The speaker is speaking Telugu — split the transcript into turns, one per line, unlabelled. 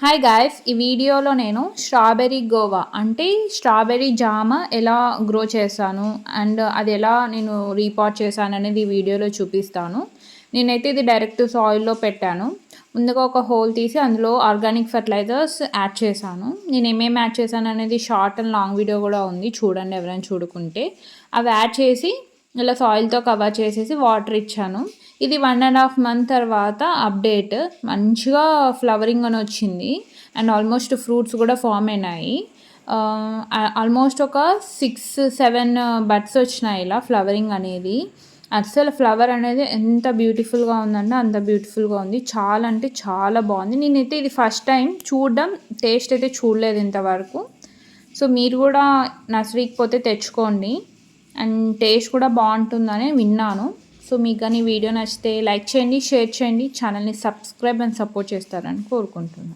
హాయ్ గాయ్స్, ఈ వీడియోలో నేను స్ట్రాబెర్రీ గోవా అంటే స్ట్రాబెర్రీ జామ ఎలా గ్రో చేశాను అండ్ అది ఎలా నేను రీపాట్ చేశాను అనేది ఈ వీడియోలో చూపిస్తాను. నేనైతే ఇది డైరెక్ట్ సాయిల్లో పెట్టాను. ముందుగా ఒక హోల్ తీసి అందులో ఆర్గానిక్ ఫర్టిలైజర్స్ యాడ్ చేశాను. నేను ఏమేమి యాడ్ చేశాను అనేది షార్ట్ అండ్ లాంగ్ వీడియో కూడా ఉంది, చూడండి ఎవరైనా చూడుకుంటే. అవి యాడ్ చేసి ఇలా సాయిల్తో కవర్ చేసేసి వాటర్ ఇచ్చాను. ఇది 1.5 month తర్వాత అప్డేట్. మంచిగా ఫ్లవరింగ్ అని వచ్చింది అండ్ ఆల్మోస్ట్ ఫ్రూట్స్ కూడా ఫామ్ అయినాయి. ఆల్మోస్ట్ ఒక 6-7 బడ్స్ వచ్చినాయి ఇలా ఫ్లవరింగ్ అనేది. అస్సలు ఫ్లవర్ అనేది ఎంత బ్యూటిఫుల్గా ఉందంటే అంత బ్యూటిఫుల్గా ఉంది. చాలా అంటే చాలా బాగుంది. నేనైతే ఇది ఫస్ట్ టైం చూడడం, టేస్ట్ అయితే చూడలేదు ఇంతవరకు. సో మీరు కూడా నర్సరీకి పోతే తెచ్చుకోండి అండ్ టేస్ట్ కూడా బాగుంటుందని విన్నాను. సో మీకు కానీ వీడియో నచ్చితే లైక్ చేయండి, షేర్ చేయండి, ఛానల్ని సబ్స్క్రైబ్ అండ్ సపోర్ట్ చేస్తారని కోరుకుంటున్నాను.